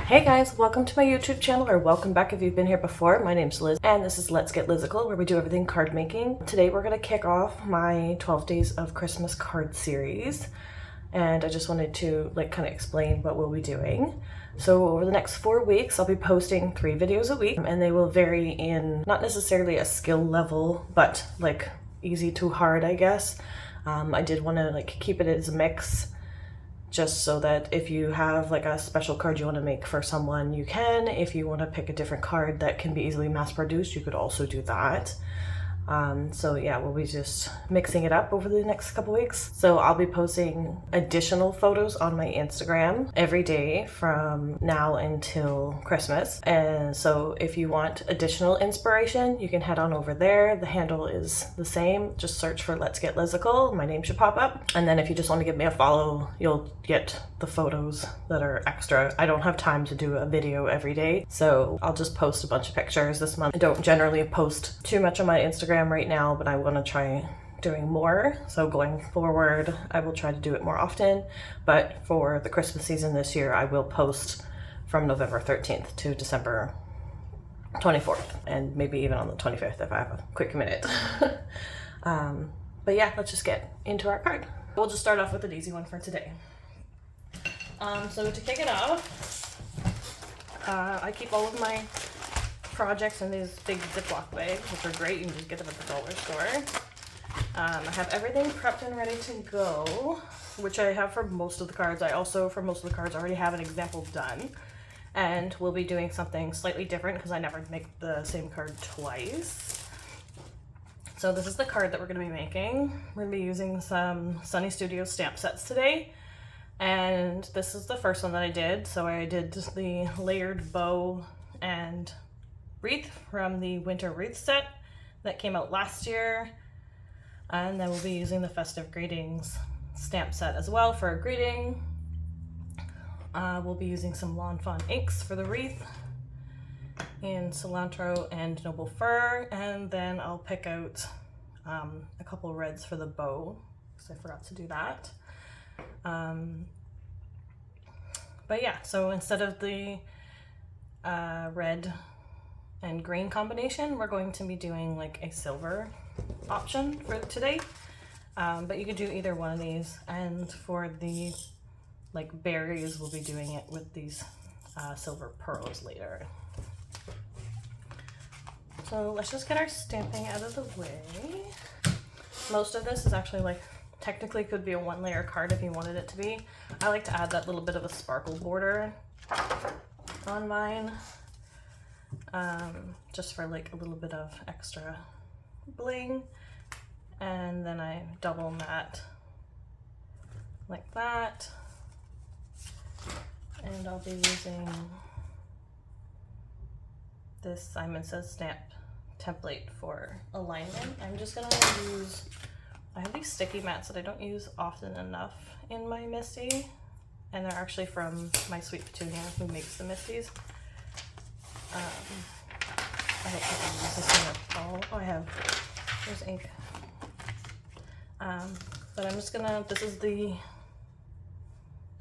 Hey guys, welcome to my YouTube channel, or welcome back if you've been here before. My name's Liz and this is Let's Get Lizical, where we do everything card making. Today we're going to kick off my 12 Days of Christmas card series, and I just wanted to kind of explain what we'll be doing. So over the next 4 weeks I'll be posting 3 videos a week, and they will vary in not necessarily a skill level, but like easy to hard, I guess. I did want to keep it as a mix, just so that if you have a special card you want to make for someone, you can. If you want to pick a different card that can be easily mass produced, you could also do that. So yeah, we'll be just mixing it up over the next couple weeks. So I'll be posting additional photos on my Instagram every day from now until Christmas. And so if you want additional inspiration, you can head on over there. The handle is the same. Just search for Let's Get Lizical. My name should pop up. And then if you just want to give me a follow, you'll get the photos that are extra. I don't have time to do a video every day, so I'll just post a bunch of pictures this month. I don't generally post too much on my Instagram right now, but I want to try doing more. So going forward, I will try to do it more often. But for the Christmas season this year, I will post from November 13th to December 24th, and maybe even on the 25th if I have a quick minute. But yeah, let's just get into our card. We'll just start off with an easy one for today. So to kick it off, I keep all of my projects in these big Ziploc bags, which are great. You can just get them at the dollar store. I have everything prepped and ready to go, which I have for most of the cards. I also, for most of the cards, already have an example done. And we'll be doing something slightly different because I never make the same card twice. So this is the card that we're going to be making. We're going to be using some Sunny Studios stamp sets today. And this is the first one that I did. So I did the layered bow and wreath from the winter wreath set that came out last year. And then we'll be using the festive greetings stamp set as well for a greeting. We'll be using some Lawn Fawn inks for the wreath in cilantro and noble fir, and then I'll pick out a couple reds for the bow because I forgot to do that. But yeah, so instead of the red and green combination, we're going to be doing a silver option for today. But you could do either one of these, and for the berries, we'll be doing it with these silver pearls later. So let's just get our stamping out of the way. Most of this is actually technically could be a 1-layer card if you wanted it to be. I like to add that little bit of a sparkle border on mine, just for a little bit of extra bling. And then I double mat like that. And I'll be using this Simon Says stamp template for alignment. I'm just gonna use, I have these sticky mats that I don't use often enough in my Misty, and they're actually from my sweet Petunia who makes the Misties. I hope I can use this one at all. Oh, I have, there's ink. But I'm just gonna, this is the,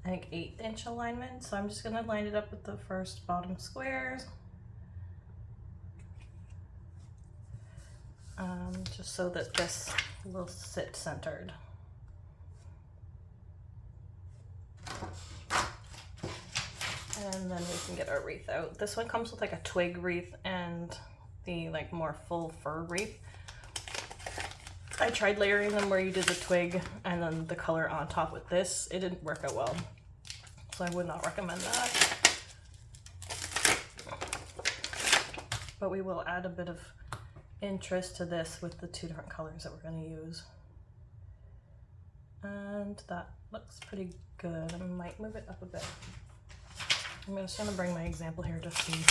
I think 1/8" alignment, so I'm just gonna line it up with the first bottom squares. Just so that this will sit centered. And then we can get our wreath out. This one comes with a twig wreath and the more full fir wreath. I tried layering them where you did the twig and then the color on top with this. It didn't work out well, so I would not recommend that. But we will add a bit of interest to this with the 2 different colors that we're going to use. And that looks pretty good. I might move it up a bit. I'm just going to bring my example here just to see.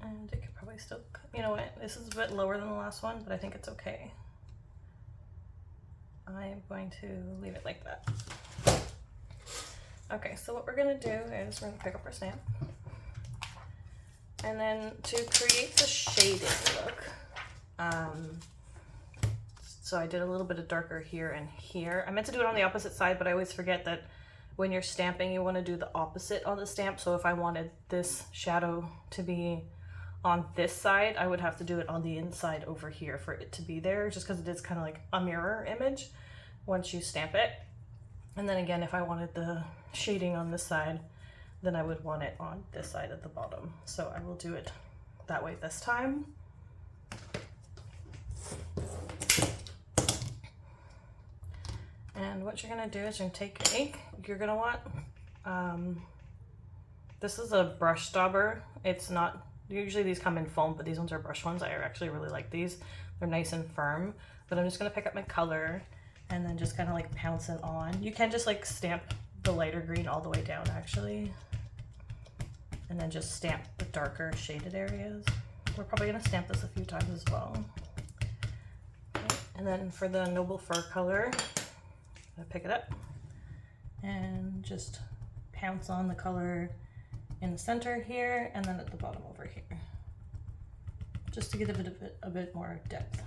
And it could probably still, you know what, this is a bit lower than the last one, but I think it's okay. I'm going to leave it like that. Okay, so what we're gonna do is we're gonna pick up our stamp. And then to create the shading look, So I did a little bit of darker here and here. I meant to do it on the opposite side, but I always forget that when you're stamping, you want to do the opposite on the stamp. So if I wanted this shadow to be on this side, I would have to do it on the inside over here for it to be there, just because it is kind of like a mirror image once you stamp it. And then again, if I wanted the shading on this side, then I would want it on this side at the bottom. So I will do it that way this time. And what you're gonna do is you're gonna take ink. You're gonna want, this is a brush dauber. It's not, usually these come in foam, but these ones are brush ones. I actually really like these. They're nice and firm, but I'm just gonna pick up my color and then just kind of like pounce it on. You can just like stamp the lighter green all the way down actually, and then just stamp the darker shaded areas. We're probably gonna stamp this a few times as well. Okay. And then for the Noble Fur color, I pick it up and just pounce on the color in the center here and then at the bottom over here, just to get a bit more depth.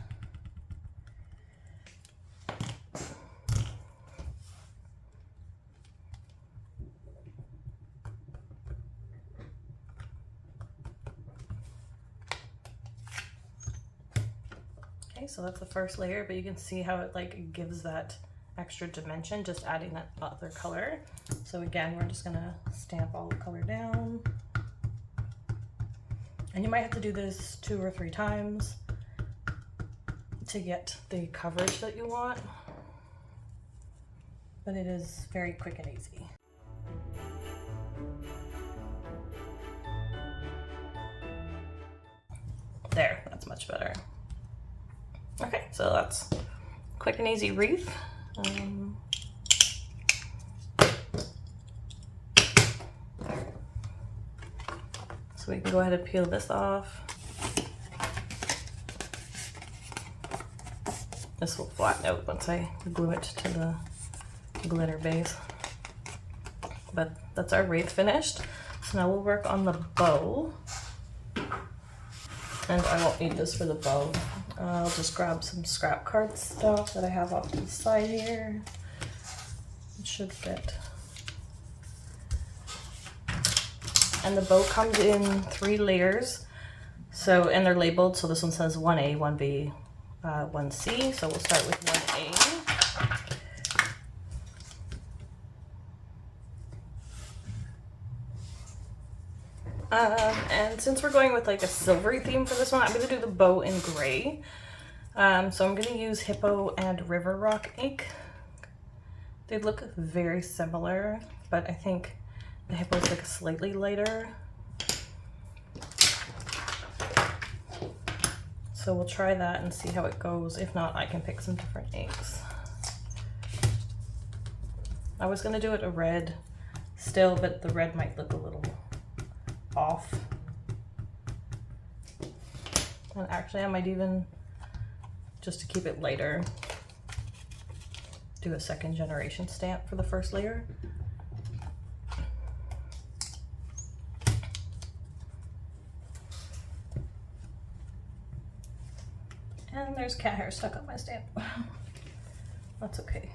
Okay, so that's the first layer, but you can see how it like gives that extra dimension, just adding that other color. So again, we're just gonna stamp all the color down. And you might have to do this 2 or 3 times to get the coverage that you want, but it is very quick and easy. There, that's much better. Okay, so that's quick and easy wreath. So we can go ahead and peel this off. This will flatten out once I glue it to the glitter base. But that's our wreath finished. So now we'll work on the bow. And I won't need this for the bow. I'll just grab some scrap card stuff that I have off to the side here. It should fit. And the bow comes in 3 layers. So, and they're labeled. So this one says 1A, 1B, 1C. So we'll start with 1A. And since we're going with like a silvery theme for this one, I'm going to do the bow in gray. So I'm going to use Hippo and River Rock ink. They look very similar, but I think the Hippo is like slightly lighter. So we'll try that and see how it goes. If not, I can pick some different inks. I was going to do it a red still, but the red might look a little off. And actually I might even, just to keep it lighter, do a 2nd generation stamp for the first layer. And there's cat hair stuck on my stamp. That's okay.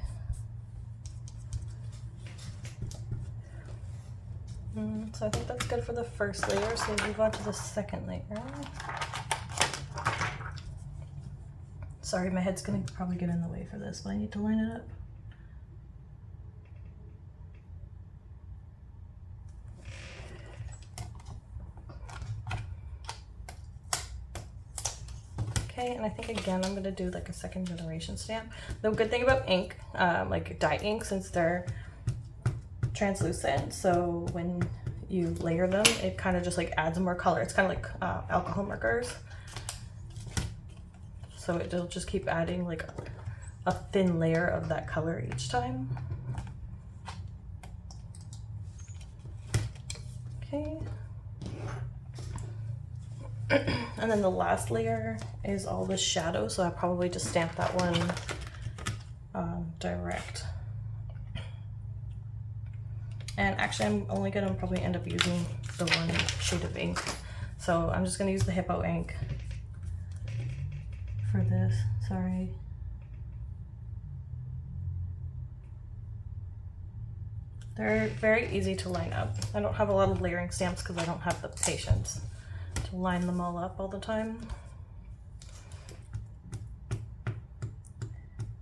So I think that's good for the first layer, so we'll move on to the 2nd layer. Sorry, my head's gonna probably get in the way for this, but I need to line it up. Okay, and I think again I'm gonna do like a 2nd generation stamp. The good thing about ink, like dye ink, since they're translucent, so when you layer them, it kind of just like adds more color. It's kind of like alcohol markers. So it'll just keep adding like a thin layer of that color each time. Okay. And then the last layer is all the shadow, so I'll probably just stamp that one direct. And actually I'm only gonna probably end up using the one shade of ink. So I'm just gonna use the Hippo ink for this, sorry. They're very easy to line up. I don't have a lot of layering stamps because I don't have the patience to line them all up all the time.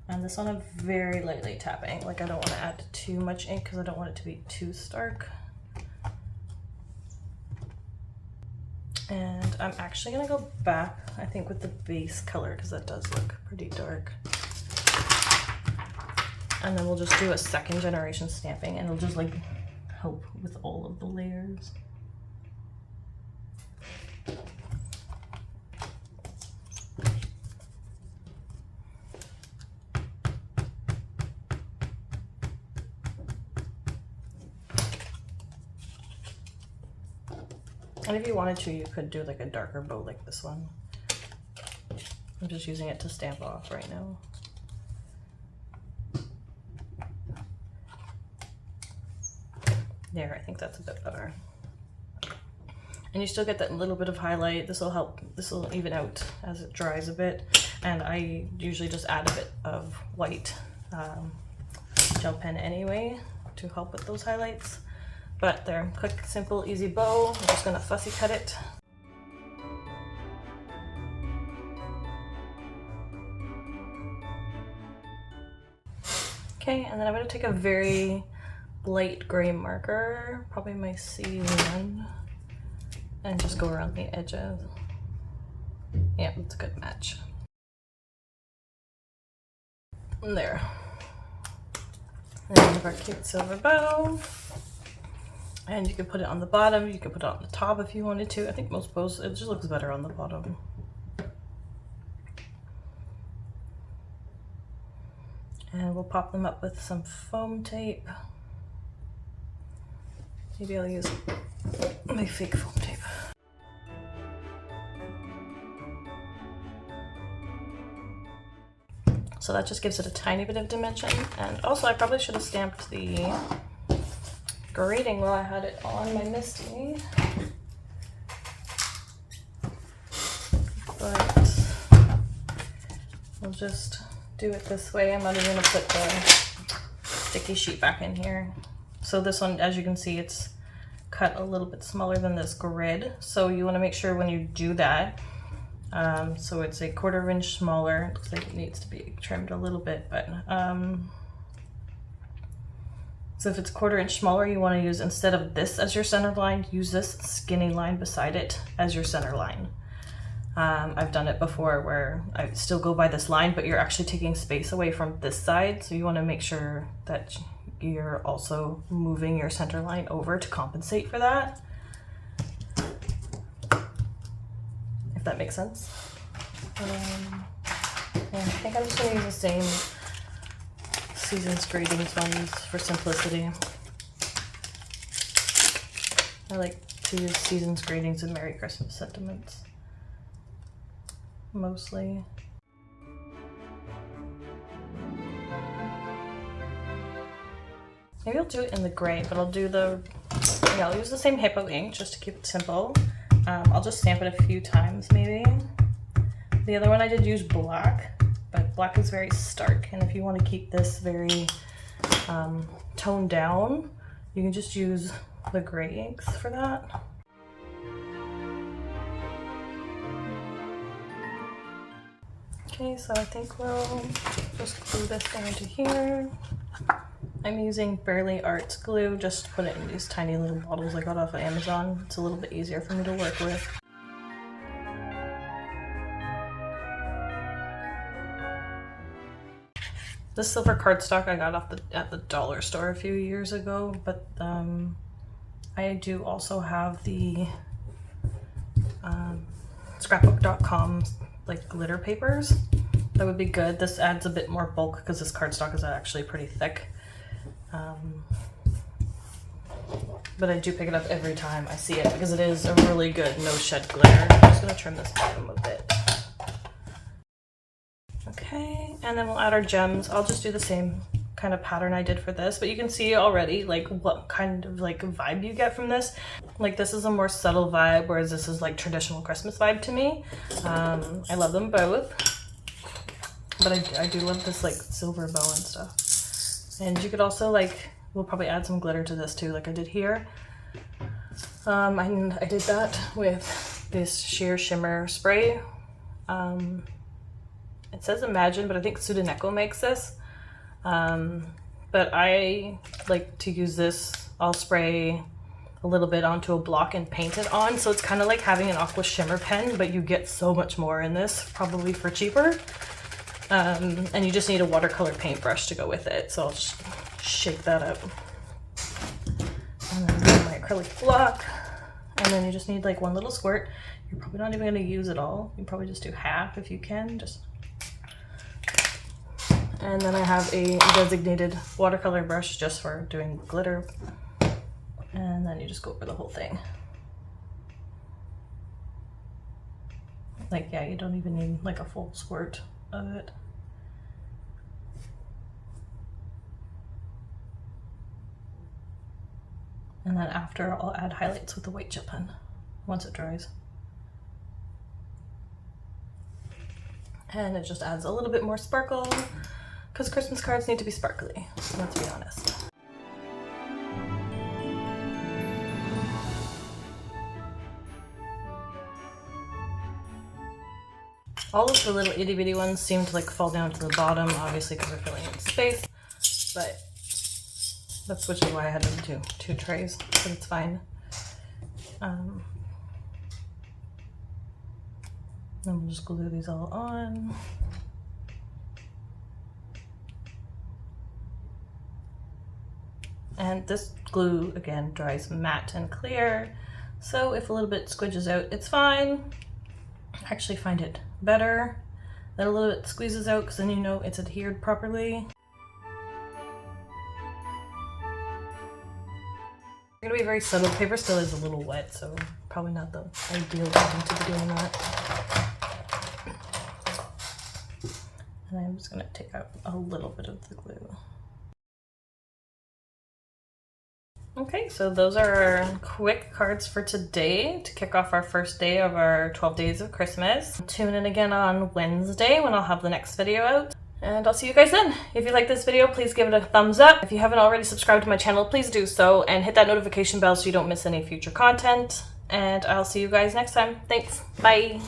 And this one I'm very lightly tapping. Like, I don't want to add too much ink because I don't want it to be too stark. And I'm actually gonna go back, I think, with the base color because that does look pretty dark. And then we'll just do a second generation stamping and it'll just like help with all of the layers. And if you wanted to, you could do like a darker bow like this one. I'm just using it to stamp off right now. There, I think that's a bit better. And you still get that little bit of highlight. This will help, this will even out as it dries a bit. And I usually just add a bit of white gel pen anyway to help with those highlights. But there, quick, simple, easy bow. I'm just gonna fussy cut it. Okay, and then I'm gonna take a very light gray marker, probably my C1, and just go around the edges. Yeah, that's a good match. And there. And we have our cute silver bow. And you can put it on the bottom, you can put it on the top if you wanted to. I think most bows, it just looks better on the bottom. And we'll pop them up with some foam tape. Maybe I'll use my fake foam tape. So that just gives it a tiny bit of dimension. And also I probably should have stamped the grading while I had it on my Misty. But we'll just do it this way. I'm not even gonna put the sticky sheet back in here. So this one, as you can see, it's cut a little bit smaller than this grid. So you wanna make sure when you do that, so it's a 1/4 inch smaller. It looks like it needs to be trimmed a little bit, but so if it's 1/4 inch smaller, you want to use, instead of this as your center line, use this skinny line beside it as your center line. I've done it before where I still go by this line, but you're actually taking space away from this side. So you want to make sure that you're also moving your center line over to compensate for that. If that makes sense. And I think I'm just going to use the same Seasons Greetings ones for simplicity. I like to use Seasons Greetings and Merry Christmas sentiments mostly. Maybe I'll do it in the gray, but I'll do the, yeah, I'll use the same Hippo ink just to keep it simple. I'll just stamp it a few times maybe. The other one I did use black, but black is very stark, and if you want to keep this very toned down, you can just use the gray inks for that. Okay, so I think we'll just glue this down to here. I'm using Burley Arts glue, just to put it in these tiny little bottles I got off of Amazon. It's a little bit easier for me to work with. This silver cardstock I got off at the dollar store a few years ago, but I do also have the scrapbook.com like glitter papers. That would be good. This adds a bit more bulk because this cardstock is actually pretty thick. But I do pick it up every time I see it because it is a really good no shed glitter. I'm just gonna trim this bottom a bit. Okay, and then we'll add our gems. I'll just do the same kind of pattern I did for this, but you can see already like what kind of like vibe you get from this. Like this is a more subtle vibe, whereas this is like traditional Christmas vibe to me. I love them both. but I do love this like silver bow and stuff. And you could also like, we'll probably add some glitter to this too, like I did here. And I did that with this sheer shimmer spray. It says Imagine, but I think Sudaneko makes this. But I like to use this. I'll spray a little bit onto a block and paint it on. So it's kind of like having an aqua shimmer pen, but you get so much more in this, probably for cheaper. And you just need a watercolor paintbrush to go with it. So I'll just shake that up. And then get my acrylic block. And then you just need like one little squirt. You're probably not even going to use it all. You probably just do half if you can. And then I have a designated watercolor brush just for doing glitter. And then you just go over the whole thing. Like, yeah, you don't even need like a full squirt of it. And then after, I'll add highlights with the white chip pen once it dries. And it just adds a little bit more sparkle, because Christmas cards need to be sparkly, let's be honest. All of the little itty bitty ones seem to like fall down to the bottom, obviously because they're filling in space, but that's which is why I had to do two trays, but it's fine. Then we'll just glue these all on. And this glue, again, dries matte and clear. So if a little bit squidges out, it's fine. I actually find it better that a little bit squeezes out, because then you know it's adhered properly. It's gonna be very subtle. Paper still is a little wet, so probably not the ideal time to be doing that. And I'm just gonna take out a little bit of the glue. Okay, so those are our quick cards for today to kick off our first day of our 12 days of Christmas. Tune in again on Wednesday when I'll have the next video out. And I'll see you guys then. If you like this video, please give it a thumbs up. If you haven't already subscribed to my channel, please do so, and hit that notification bell so you don't miss any future content. And I'll see you guys next time. Thanks. Bye.